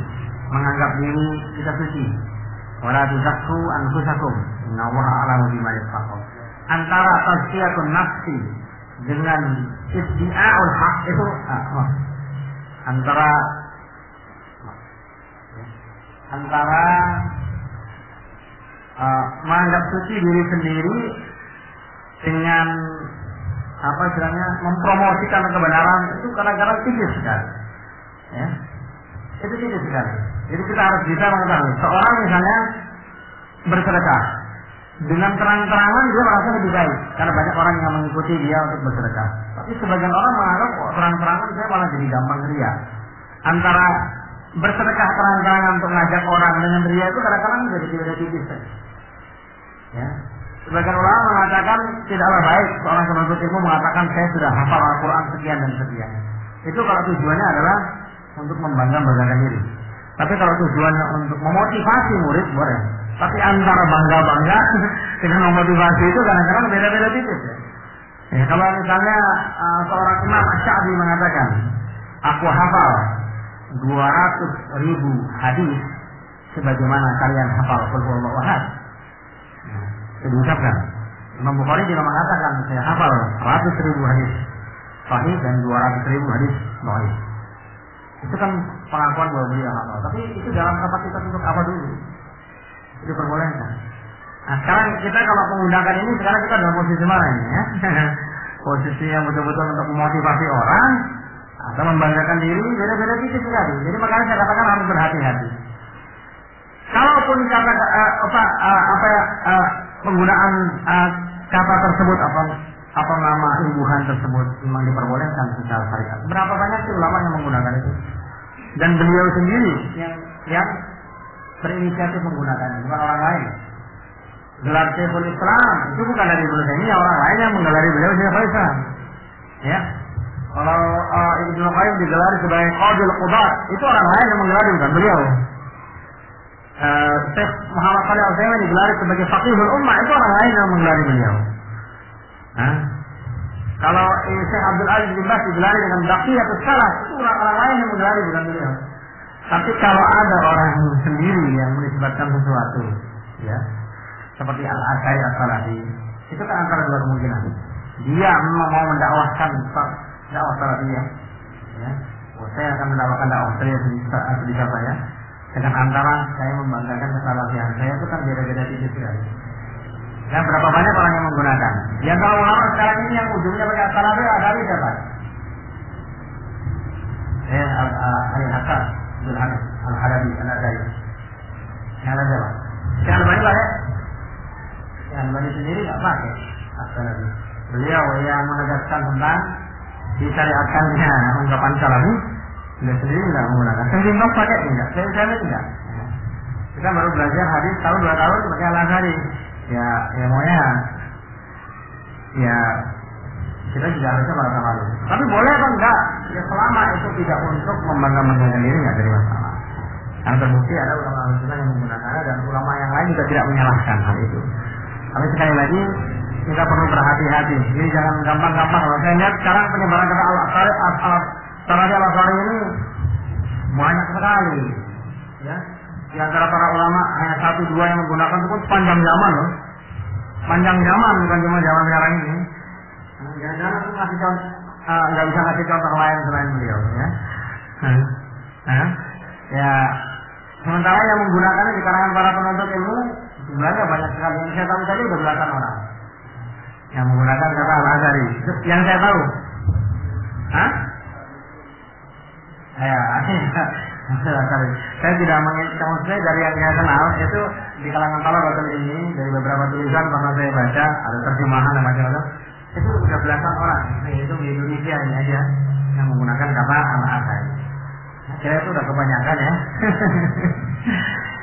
menganggap diri kita suci. Wala tuzakku anfusakum, innallaha a'lamu bima yasifun. Antara tazkiyatun nafsi dengan iddi'aul haq itu antara menganggap suci diri sendiri dengan mempromosikan kebenaran itu kadang-kadang tipis sekali. Ya. Itu tipis sekali. Jadi kita harus bisa mengetahui seorang misalnya bersedekah dengan terang-terangan dia merasa lebih baik karena banyak orang yang mengikuti dia untuk bersedekah. Tapi sebagian orang menganggap terang-terangan saya malah jadi gampang ria. Antara bersedekah terang-terangan untuk ngajak orang dengan ria itu kadang-kadang jadi beda tipis. Ya. Sebagian ulama mengatakan tidaklah baik seorang penuntut ilmu mengatakan saya sudah hafal Al-Quran sekian dan sekian. Itu kalau tujuannya adalah untuk membanggakan diri. Tapi kalau tujuannya untuk memotivasi murid boleh. Tapi antara bangga-bangga dengan memotivasi itu kadang-kadang beda-beda tipis. Ya, kalau misalnya seorang Imam Asy-Sya'bi mengatakan, aku hafal 200.000 hadis sebagaimana kalian hafal Qul huwallahu ahad. Itu diucapkan. Imam Bukhari juga mengatakan saya hafal 100.000 hadis sahih dan 200.000 hadis dhaif. Itu kan pengakuan bahwa beliau hafal. Tapi itu dalam kapasitas untuk apa dulu? Itu diperbolehkan. Nah sekarang kita kalau menggunakan ini, sekarang kita dalam posisi mana ini ya? Posisi yang betul-betul untuk memotivasi orang atau membanggakan diri, beda-beda tipis sekali. Jadi makanya saya katakan harus berhati-hati. Kalaupun kata penggunaan kata tersebut atau nama imbuhan tersebut memang diperbolehkan secara syariat. Berapa banyak sih ulama yang menggunakan itu? Dan beliau sendiri yang berinisiatif menggunakannya, bukan orang lain. gelar Syekhul Islam itu bukan dari Ibnu Taimiyah, orang lain yang menggelari beliau Syekhul Islam. Ya. Kalau Ibnu Qayyim digelari sebagai Qadil Qudat, itu orang lain yang menggelari, bukan beliau. Syekh Muhammad Shalih Al-Utsaimin digelari sebagai Faqihul Ummah, itu orang lain yang menggelari beliau. Kalau Syekh Abdul Aziz bin Baz digelari dengan Baqiyatus Salaf, itu orang lain yang menggelari, bukan beliau. Tapi kalau ada orang sendiri yang menisbatkan sesuatu, ya, seperti Al-Asy'ari As-Salafi, itu kan antara dua kemungkinan. Dia memang mau mendakwahkan dakwah salafiyah, ya, saya akan mendakwahkan dakwah saya sebisa saya. Dengan antara saya membanggakan kesalafian saya, itu kan beda-beda tipis sekali. Dan berapa banyak orang yang menggunakan. Yang kalau ulama sekarang ini yang ujungnya pakai As-Salafi ada siapa? Al-Hasan Al-Halabi Al-Adai. Yang ada siapa? Syekh Albani pakai? Syekh Albani sendiri nggak pakai As-Salafi. Beliau yang menegaskan tentang disyariatkannya ungkapan salafi, beliau sendiri nggak menggunakan. Sendiri nggak pakai enggak, saya enggak. Kita baru belajar hadis tahun 2 tahun pakai Al-Azhari. Ya maunya ya kita juga harusnya merasa malu. Tapi boleh apa enggak? Ya selama itu tidak untuk membangga-banggakan diri, nggak jadi masalah. Yang terbukti ada ulama sunnah yang menggunakannya dan ulama yang lain juga tidak menyalahkan hal itu. Tapi sekali lagi kita perlu berhati-hati. Jadi jangan gampang-gampang. Kalau saya lihat sekarang penyebaran kata Al-Asy'ari ini banyak sekali. Ya. Di antara para ulama hanya 1-2 yang menggunakan itu pun sepanjang zaman loh. Panjang zaman, bukan cuma zaman sekarang ini. Jangan-jangan aku ngasih contoh, nggak bisa ngasih contoh lain selain beliau, ya. Ya, sementara yang menggunakannya di kalangan para penuntut ilmu jumlahnya banyak sekali. Yang saya tahu tadi udah belasan orang yang menggunakan kata Al-Azhari. Yang saya tahu, saya tidak mengingatkan, saya dari yang saya kenal itu di kalangan talabatul ini, dari beberapa tulisan pernah saya baca, ada terjemahan dan macam-macam, itu sudah belasan orang. Itu di Indonesia ini aja yang menggunakan kata Al-Azhari. Kira itu udah kebanyakan ya.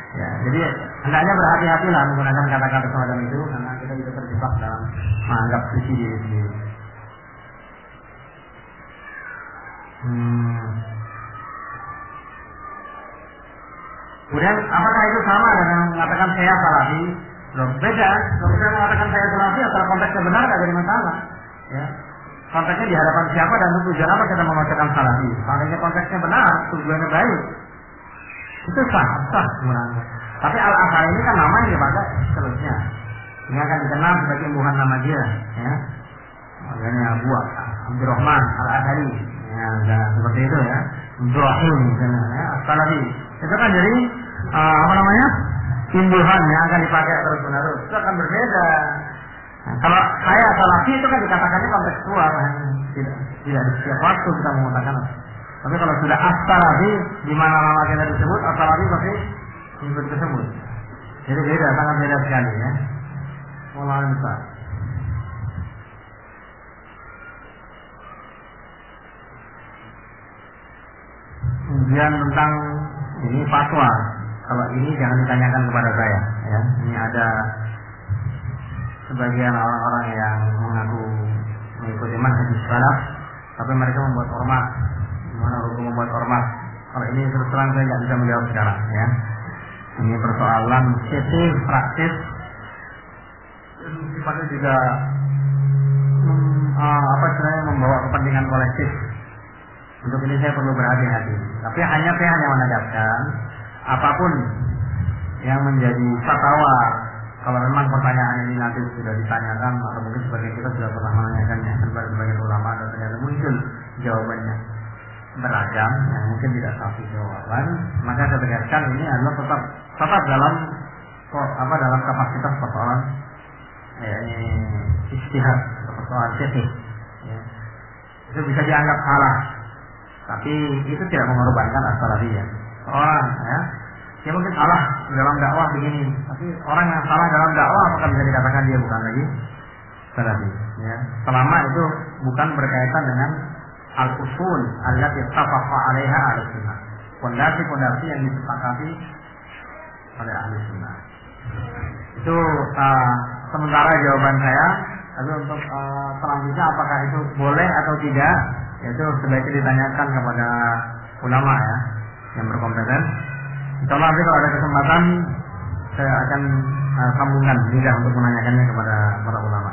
Ya, jadi hendaknya berhati-hatilah menggunakan kata-kata semacam itu, karena kita bisa terjebak dalam menganggap suci diri sendiri. Kemudian apakah itu sama dengan mengatakan saya salafi? Belum, beda. Kalau saya mengatakan saya salafi asal konteksnya benar tidak jadi masalah. Ya. Konteksnya di hadapan siapa dan tujuan apa kita mengatakan salafi? Seandainya konteksnya benar, tujuannya baik, itu sah sebenarnya. Tapi Al-Azhari ini kan nama yang dipakai seterusnya. Ini akan dikenal sebagai imbuhan nama dia, ya. Makanya Abu Abdurrahman Al-Azhari, ya, seperti itu ya. Abdurrahim misalnya, ya, As-Salafi. Itu kan jadi imbuhan yang akan dipakai terus-menerus. Itu akan berbeda. Nah, kalau saya Salafi itu kan dikatakannya kontekstual, tidak di setiap waktu kita mengatakan. Tapi kalau sudah As-Salafi, di mana nama kita disebut As-Salafi pasti ikut tersebut. Jadi beda, sangat beda sekali ya. Wallahu a'lam. Kemudian tentang ini fatwa. Kalau ini jangan ditanyakan kepada saya, ya. Ini ada sebagian orang-orang yang mengaku mengikuti manhaj salaf, tapi mereka membuat ormas. Gimana hukum membuat ormas? Kalau ini terus terang saya nggak bisa menjawab sekarang, ya. Ini persoalan fikih praktis, sifatnya juga membawa kepentingan kolektif. Untuk ini saya perlu berhati-hati. Tapi saya hanya menegaskan apapun yang menjadi fatwa. Kalau memang pertanyaan ini nanti sudah ditanyakan atau mungkin sebagian kita sudah pernah menanyakannya kepada sebagian ulama dan ternyata muncul jawabannya beragam yang mungkin tidak satu jawaban, maka saya tegaskan ini adalah tetap dalam kapasitas persoalan ijtihad atau persoalan fikih. Ya. Itu bisa dianggap salah, tapi itu tidak mengorbankan as-salafiyah. Orang ya mungkin salah dalam dakwah begini, tapi orang yang salah dalam dakwah apakah bisa dikatakan dia bukan lagi salafi? Ya. Selama itu bukan berkaitan dengan al-usul allati ittafaqa 'alaiha ahlussunnah. Pondasi-pondasi yang disepakati oleh ahlussunnah. Itu sementara jawaban saya. Tapi untuk selanjutnya apakah itu boleh atau tidak, itu sebaiknya ditanyakan kepada ulama ya, yang berkompeten. Insyaallah nanti kalau ada kesempatan saya akan sambungkan juga untuk menanyakannya kepada para ulama.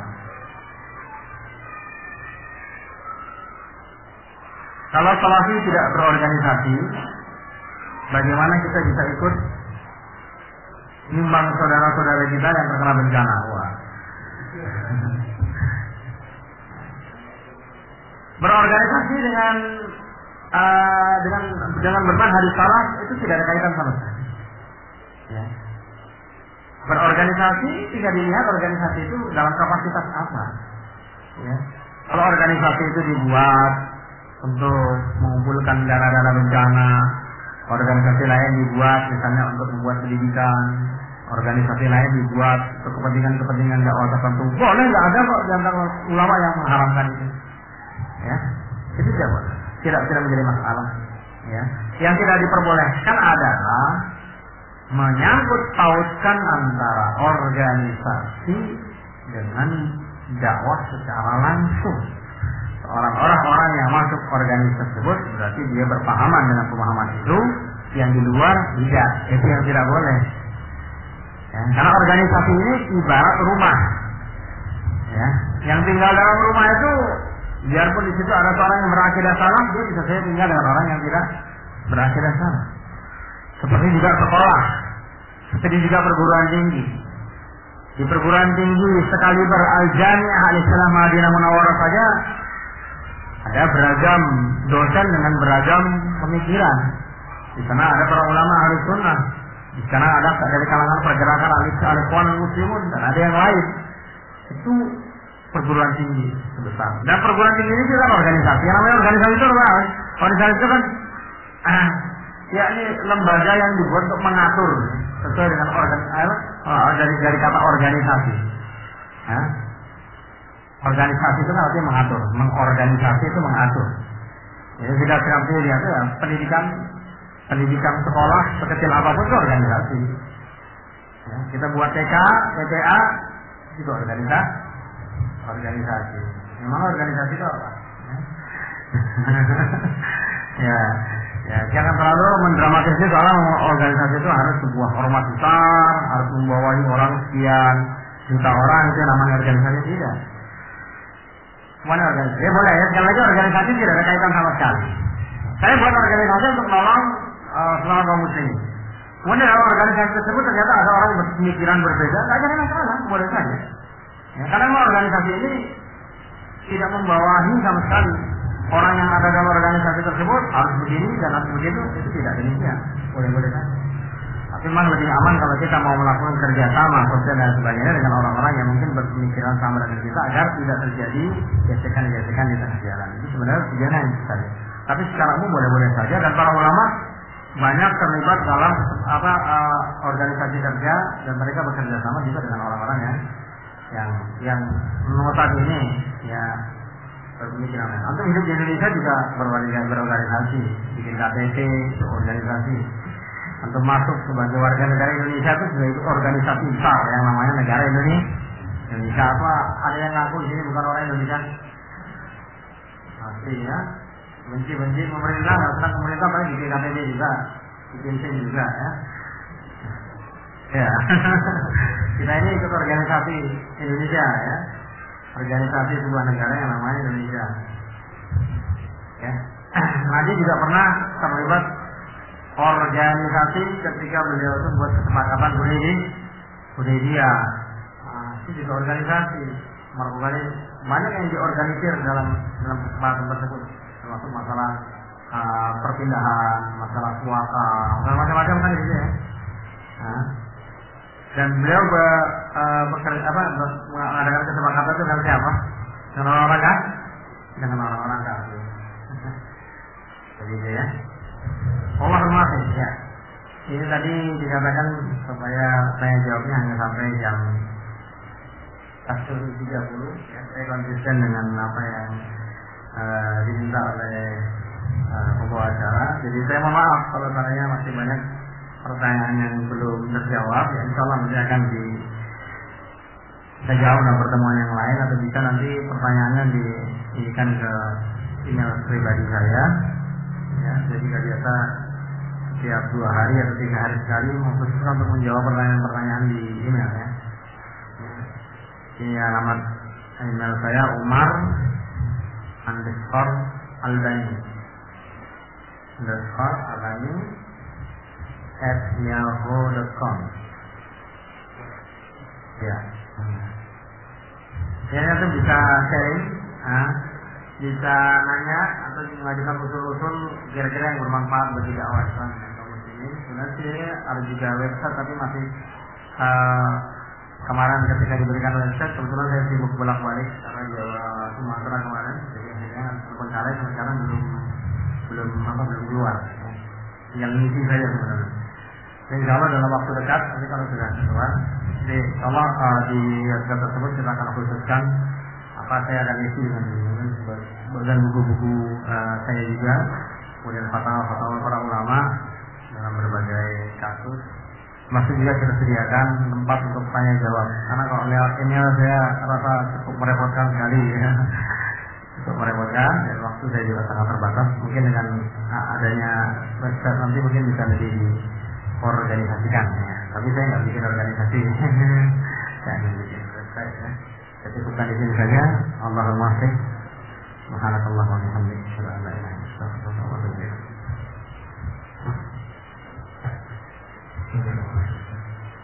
Kalau salafi tidak berorganisasi, bagaimana kita bisa ikut nimbang saudara-saudara kita yang terkena bencana? Wah. Berorganisasi dengan bermanhaj salaf itu tidak ada kaitan sama sekali. Ya. Berorganisasi tidak dilihat organisasi itu dalam kapasitas apa. Ya. Kalau organisasi itu dibuat untuk mengumpulkan dana-dana bencana, organisasi lain dibuat misalnya untuk membuat pendidikan, organisasi lain dibuat untuk kepentingan dakwah tertentu, boleh, nggak ada kok di antara ulama yang mengharamkan itu. Ya, itu tidak menjadi masalah. Ya, yang tidak diperbolehkan adalah menyangkut pautkan antara organisasi dengan dakwah secara langsung. Orang-orang yang masuk organisasi tersebut berarti dia berpahaman dengan pemahaman itu, yang di luar tidak, itu yang tidak boleh. Ya, karena organisasi ini ibarat rumah. Ya, yang tinggal dalam rumah itu, biarpun di situ ada seorang yang berakidah salah, dia bisa saja tinggal dengan orang yang tidak berakidah salah. Seperti juga sekolah, seperti juga perguruan tinggi. Di perguruan tinggi sekaliber Al-Jami'ah Al-Islam Madinah Munawwarah saja ada beragam dosen dengan beragam pemikiran. Di sana ada para ulama ahli sunnah, di sana ada dari kalangan pergerakan al-Ikhwan Muslimun, dan ada yang lain. Itu perguruan tinggi sebesar. Dan perguruan tinggi ini juga organisasi. Yang namanya organisasi itu apa? Organisasi itu kan yakni lembaga yang dibuat untuk mengatur sesuai dengan dari kata organisasi. Ya. Organisasi itu kan artinya mengatur, mengorganisasi itu mengatur. Jadi tidak seperti dia itu ya, pendidikan sekolah sekecil apapun itu organisasi. Ya, kita buat TK, TPA itu organisasi. Memang organisasi itu apa? Ya, jangan terlalu mendramatisir soal organisasi itu harus sebuah ormas besar, harus membawahi orang sekian juta orang, itu namanya organisasi, tidak. Semuanya organisasi. Ya boleh ya, sekali lagi organisasi tidak ada kaitan sama sekali. Saya buat organisasi untuk menolong selama kaum muslimin. Kemudian dalam organisasi tersebut ternyata ada orang berpemikiran berbeda, tidak ada masalah, boleh saja. Ya, karena organisasi ini tidak membawahi sama sekali. Orang yang ada dalam organisasi tersebut harus begini dan harus begitu, itu tidak demikian. Boleh-boleh saja. Tapi memang lebih aman kalau kita mau melakukan kerjasama sosial dan sebagainya dengan orang-orang yang mungkin berpemikiran sama dengan kita agar tidak terjadi gesekan-gesekan di tengah jalan. Itu sebenarnya tujuannya yang saja. Tapi secara umum boleh-boleh saja, dan para ulama banyak terlibat dalam organisasi kerja, dan mereka bekerja sama juga dengan orang-orang yang notabene ya berpemikiran. Untuk hidup di Indonesia juga berorganisasi, bikin KTP, organisasi. Untuk masuk sebagai warga negara Indonesia itu sudah itu organisasi besar yang namanya negara Indonesia. Apa ada yang ngaku di sini bukan orang Indonesia? Pasti ya. Benci pemerintah, nggak senang pemerintah, paling bikin KTP juga, bikin SIM juga ya. Ya. Kita ini ikut organisasi Indonesia ya. Organisasi sebuah negara yang namanya Indonesia. Ya. Nabi juga pernah terlibat organisasi ketika beliau itu buat kesepakatan Hudaybiyah. Itu juga organisasi. Melakukan banyak yang diorganisir dalam kesepakatan tersebut, termasuk masalah perpindahan, masalah suaka, macam-macam kan gitu ya. Dan beliau mengadakan kesepakatan itu dengan siapa? Dengan orang-orang kan? Dengan orang-orang kafir. Begitu ya. Allah bermaksud ya. Ini tadi dikatakan supaya saya jawabnya hanya sampai jam 1:30 ya. Saya konsisten dengan apa yang diminta oleh pembawa acara. Jadi saya mohon maaf kalau caranya masih banyak pertanyaan yang belum terjawab. Ya, insya Allah nanti akan saya jawab dalam pertemuan yang lain, atau bisa nanti pertanyaannya diisikan ke email pribadi saya. Ya, jadi nggak biasa setiap 2 hari atau 3 hari sekali mengkhususkan untuk menjawab pertanyaan-pertanyaan di email ya. Ini alamat email saya umar_aldani_aldani@yahoo.com. Ya. Ya, itu bisa sharing, bisa nanya atau mengajukan usul-usul kira-kira yang bermanfaat bagi dakwah Islam dan kaum muslimin. Sebenarnya ada juga website, tapi masih kemarin ketika diberikan website kebetulan saya sibuk bolak-balik karena Jawa Sumatera kemarin, jadi akhirnya terbengkalai sampai sekarang belum keluar. Tinggal ngisi saja sebenarnya. Dan insya Allah dalam waktu dekat, nanti kalau sudah keluar, jadi kalau di website tersebut kita akan khususkan apa saya akan isi dengan bagian buku-buku saya juga, kemudian fatwa-fatwa para ulama dalam berbagai kasus. Masih juga kita sediakan tempat untuk tanya jawab. Karena kalau lewat email saya rasa cukup merepotkan sekali ya. Cukup merepotkan dan waktu saya juga sangat terbatas. Mungkin dengan adanya website nanti mungkin bisa lebih diorganisasikan ya. Tapi saya nggak bikin organisasi. Saya hanya bikin website ya. Saya cukupkan di sini saja. Allahumma sholli subhanakallah wa bihamdika asyhadu an la ilaha illa anta astaghfiruka wa atubu ilaik.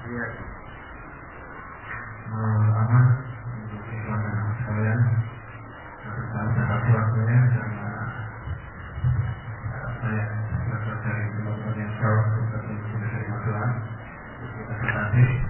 Iya. Aman sekalian. Terima waktunya dan saya berasal dari teman-teman yang jauh seperti sudah dari Magelang. Kita kasih.